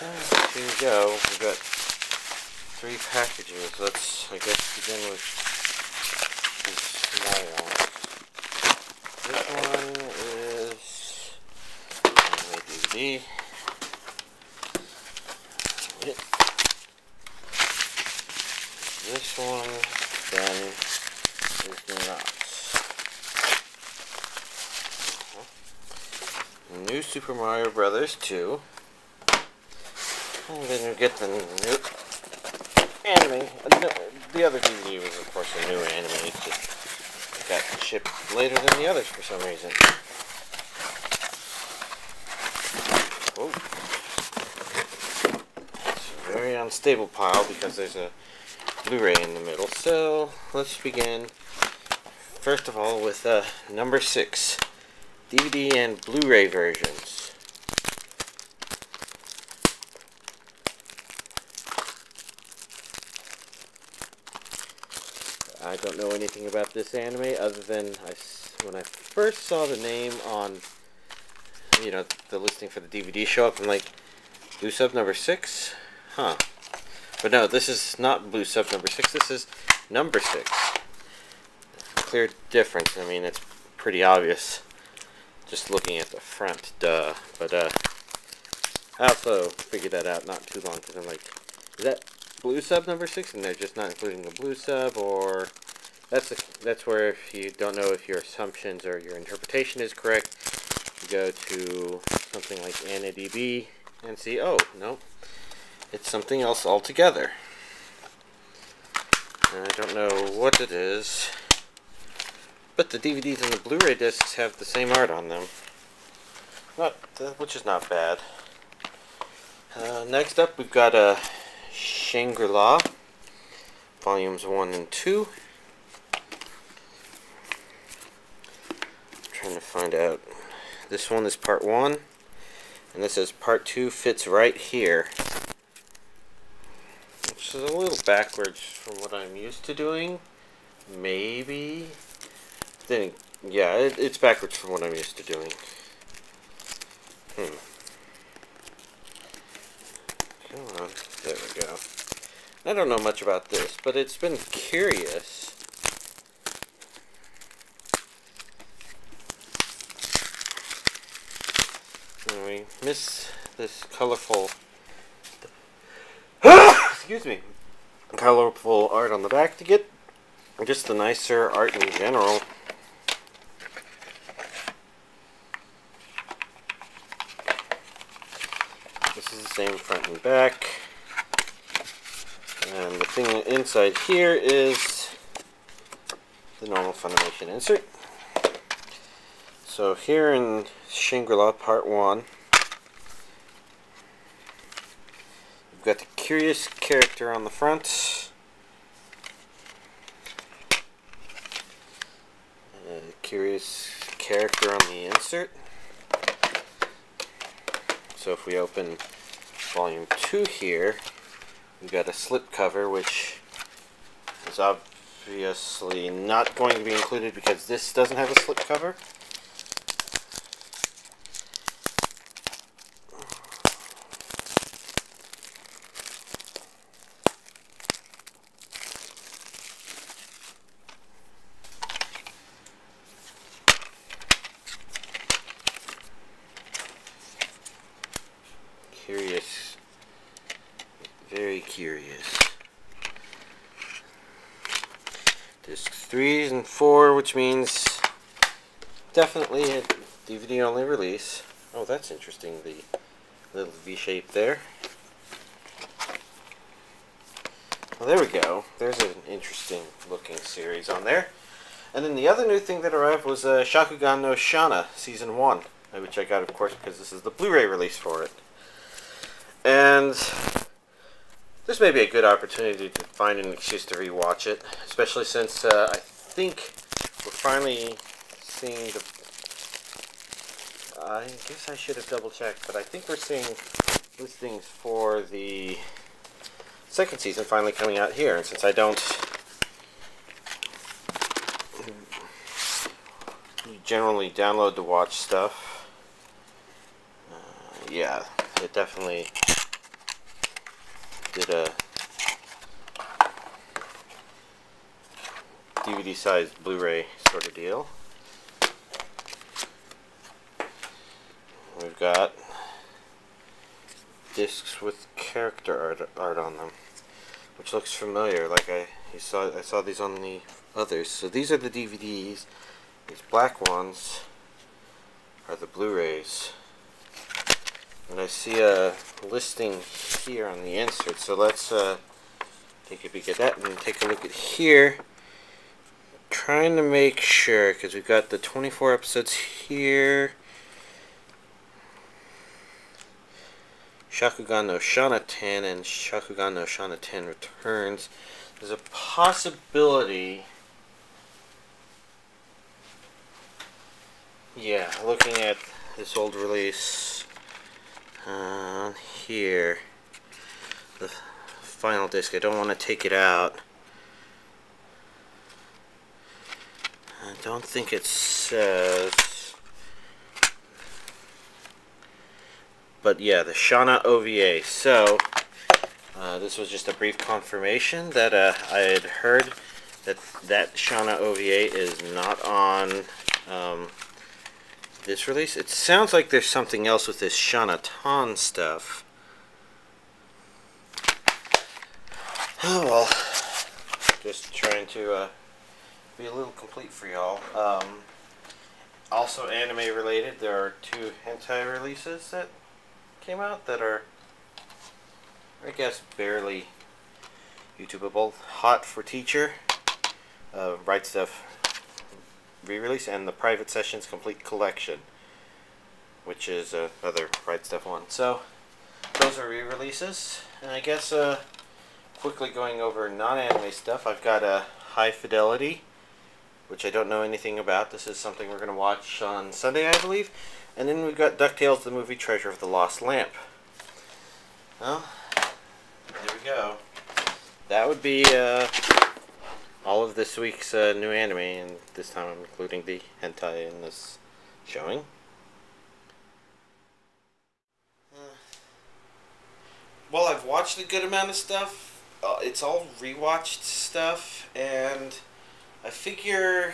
Here we go. We've got 3 packages. Let's, I guess, begin with these small ones. This one is anime DVD. This one, then, is not. New Super Mario Brothers 2. And then you get the new anime. The other DVD was, of course, a new anime. It just got shipped later than the others for some reason. Whoa. It's a very unstable pile because there's a Blu-ray in the middle. So, let's begin, first of all, with number 6. DVD and Blu-ray versions. I don't know anything about this anime other than when I first saw the name on, you know, the listing for the DVD show up, I'm like, Blue Sub number 6? Huh. But no, this is not Blue Sub number 6, this is number 6. Clear difference. I mean, it's pretty obvious just looking at the front, duh. But I also figured that out not too long because I'm like, is that Blue Sub number 6? And they're just not including the Blue Sub, or that's where, if you don't know if your assumptions or your interpretation is correct, you go to something like AniDB and see, oh no, it's something else altogether. And I don't know what it is. But the DVDs and the Blu-ray discs have the same art on them, which is not bad. Next up, we've got Shangri-la, volumes 1 and 2. I'm trying to find out. This one is part 1, and this is part 2. Fits right here, which is a little backwards from what I'm used to doing. Maybe. Then, yeah, it's backwards from what I'm used to doing. Come on, there we go. I don't know much about this, but it's been curious. And we miss this colorful, excuse me, colorful art on the back to get just the nicer art in general. This is the same front and back. And the thing inside here is the normal Funimation insert. So here in Shangri-La Part 1, you've got the curious character on the front. Curious character on the insert. So if we open volume 2 here, we've got a slip cover, which is obviously not going to be included because this doesn't have a slip cover. Curious. Very curious. Discs 3 and 4, which means definitely a DVD only release. Oh, that's interesting, the little V shape there. Well, there we go. There's an interesting looking series on there. And then the other new thing that arrived was Shakugan no Shana Season 1, which I got, of course, because this is the Blu-ray release for it. And this may be a good opportunity to find an excuse to rewatch it, especially since I think we're finally seeing the... I guess I should have double-checked, but I think we're seeing listings for the second season finally coming out here. And since I don't generally download to watch stuff, yeah, it definitely did a DVD-sized Blu-ray sort of deal. We've got discs with character art on them, which looks familiar. Like I saw these on the others. So these are the DVDs. These black ones are the Blu-rays. And I see a listing here on the insert. So let's take a peek at that and take a look at here. Trying to make sure, because we've got the 24 episodes here. Shakugan no Shana 10 and Shakugan no Shana 10 returns. There's a possibility. Yeah, looking at this old release here, the final disc. I don't want to take it out. I don't think it says. But yeah, the Shana OVA. So, this was just a brief confirmation that I had heard that Shana OVA is not on this release. It sounds like there's something else with this Shana Tan stuff. Oh well. Just trying to be a little complete for y'all. Also anime related, there are 2 hentai releases that came out that are, I guess, barely YouTubeable. Hot for Teacher, Right Stuff re-release, and the Private Sessions Complete Collection, which is another Right Stuff one. So those are re-releases, and I guess quickly going over non-anime stuff, I've got a High Fidelity, which I don't know anything about. This is something we're going to watch on Sunday, I believe. And then we've got DuckTales, the movie Treasure of the Lost Lamp. Well, there we go. That would be all of this week's new anime, and this time I'm including the hentai in this showing. Well, I've watched a good amount of stuff. It's all rewatched stuff, and I figure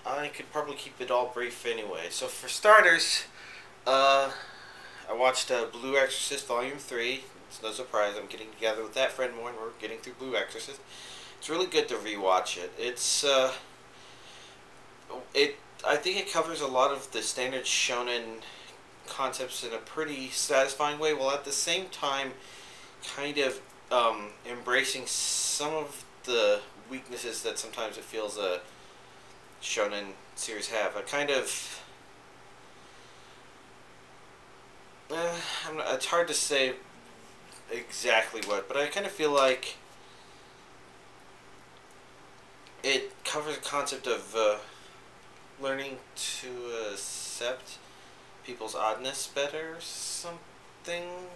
I could probably keep it all brief anyway. So for starters, I watched Blue Exorcist Volume 3. It's no surprise, I'm getting together with that friend more and we're getting through Blue Exorcist. It's really good to rewatch it. It's I think it covers a lot of the standard shonen concepts in a pretty satisfying way, while at the same time kind of embracing some of the weaknesses that sometimes it feels a shonen series have. A kind of it's hard to say exactly what, but I kind of feel like it covers a concept of learning to accept people's oddness better or something.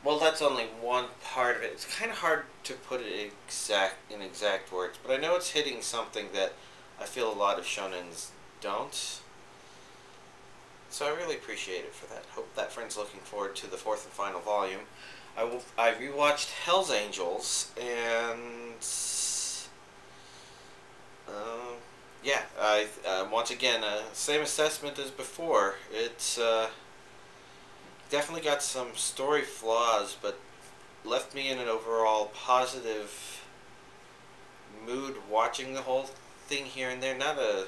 Well, that's only one part of it. It's kind of hard to put it in exact words, but I know it's hitting something that I feel a lot of shonens don't. So I really appreciate it for that. Hope that friend's looking forward to the 4th and final volume. I rewatched Hell's Angels, and yeah, once again, same assessment as before. It's definitely got some story flaws, but left me in an overall positive mood watching the whole thing here and there. Not a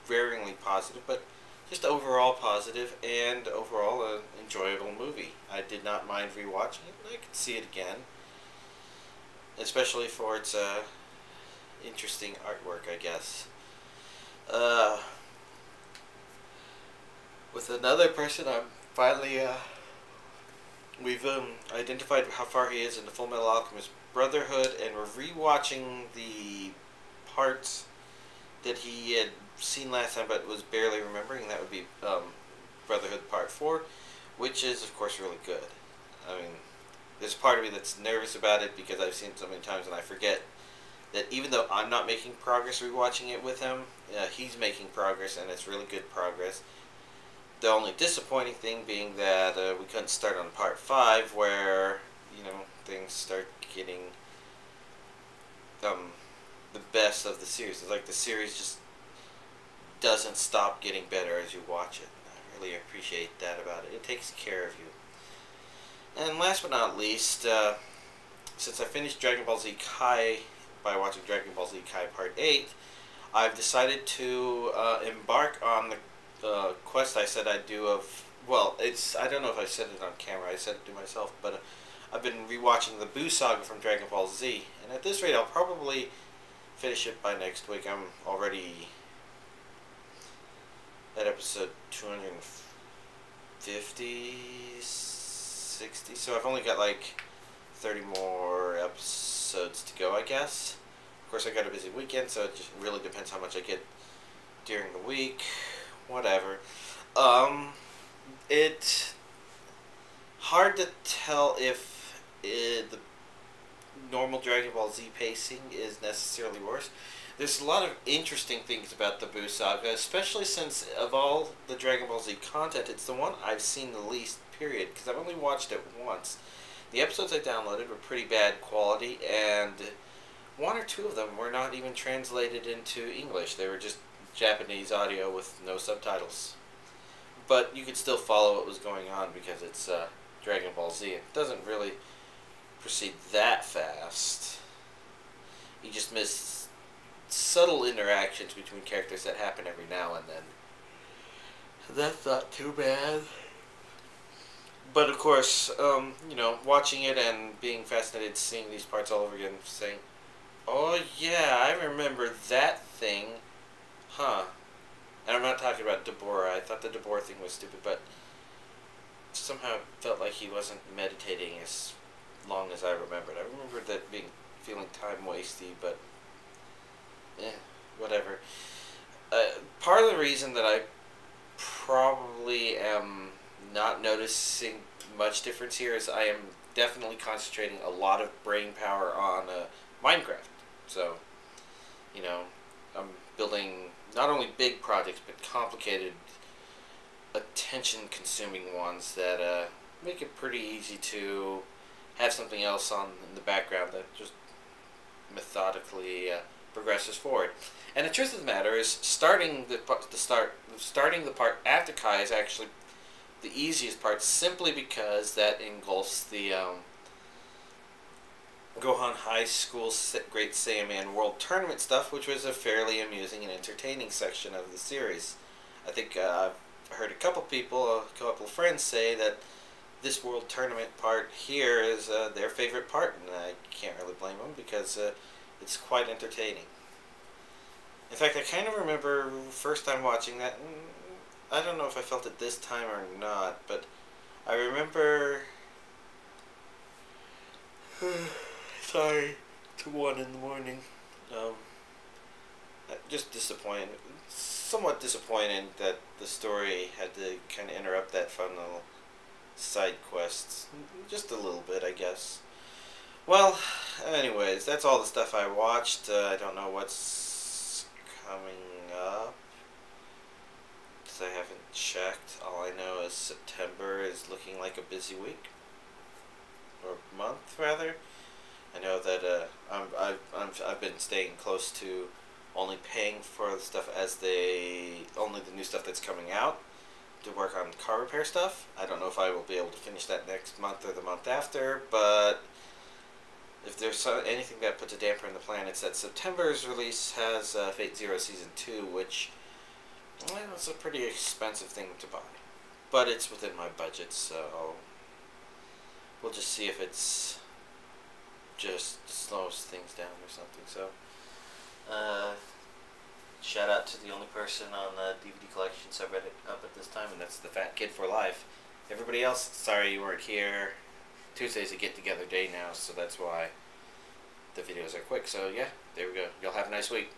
varyingly positive, but just overall positive, and overall an enjoyable movie. I did not mind rewatching it, and I could see it again, especially for its interesting artwork, I guess. With another person, I'm finally we've identified how far he is in the Full Metal Alchemist Brotherhood, and we're rewatching the parts that he had seen last time but was barely remembering. That would be Brotherhood Part 4, which is of course really good. I mean, there's part of me that's nervous about it because I've seen it so many times and I forget that even though I'm not making progress rewatching it with him, he's making progress, and it's really good progress. The only disappointing thing being that we couldn't start on part 5, where, you know, things start getting the best of the series. It's like the series just doesn't stop getting better as you watch it. I really appreciate that about it. It takes care of you. And last but not least, since I finished Dragon Ball Z Kai by watching Dragon Ball Z Kai Part 8, I've decided to embark on the quest I said I'd do of, well, I don't know if I said it on camera, I said it to myself, but I've been rewatching the Buu Saga from Dragon Ball Z, and at this rate I'll probably finish it by next week. I'm already at episode 250, 60, so I've only got like 30 more episodes to go, I guess. Of course, I got a busy weekend, so it just really depends how much I get during the week. Whatever. It's hard to tell if the normal Dragon Ball Z pacing is necessarily worse. There's a lot of interesting things about the Buu Saga, especially since of all the Dragon Ball Z content, it's the one I've seen the least, period, because I've only watched it once. The episodes I downloaded were pretty bad quality, and one or two of them were not even translated into English. They were just Japanese audio with no subtitles. But you could still follow what was going on because it's Dragon Ball Z. It doesn't really proceed that fast. You just miss subtle interactions between characters that happen every now and then. That's not too bad. But of course, you know, watching it and being fascinated seeing these parts all over again, saying, oh yeah, I remember that thing. Huh. And I'm not talking about Deborah. I thought the Deborah thing was stupid, but somehow it felt like he wasn't meditating as long as I remembered. I remembered that feeling time-wasty, but whatever. Part of the reason that I probably am not noticing much difference here is I am definitely concentrating a lot of brain power on Minecraft. So, you know, I'm building not only big projects, but complicated, attention-consuming ones that make it pretty easy to have something else on in the background that just methodically progresses forward. And the truth of the matter is, starting the part after Kai is actually the easiest part, simply because that engulfs the Gohan High School Great Saiyaman World Tournament stuff, which was a fairly amusing and entertaining section of the series. I think I've heard a couple friends say that this World Tournament part here is their favorite part, and I can't really blame them because it's quite entertaining. In fact, I kind of remember first time watching that, I don't know if I felt it this time or not, but I remember... Sorry, to 1 in the morning. Just disappointed. Somewhat disappointed that the story had to kind of interrupt that fun little side quests. Just a little bit, I guess. Well, anyways, that's all the stuff I watched. I don't know what's coming up, because I haven't checked. All I know is September is looking like a busy week. Or month, rather. I know that I've been staying close to only paying for the stuff only the new stuff that's coming out to work on car repair stuff. I don't know if I will be able to finish that next month or the month after, but if there's anything that puts a damper in the plan, it's that September's release has Fate Zero Season 2, which, well, it's a pretty expensive thing to buy. But it's within my budget, so we'll just see if it's just slows things down or something. So, shout out to the only person on the DVD collection subreddit up at this time, and that's the Fat Kid for Life. Everybody else, sorry you weren't here. Tuesday's a get-together day now, so that's why the videos are quick. So yeah, there we go. Y'all have a nice week.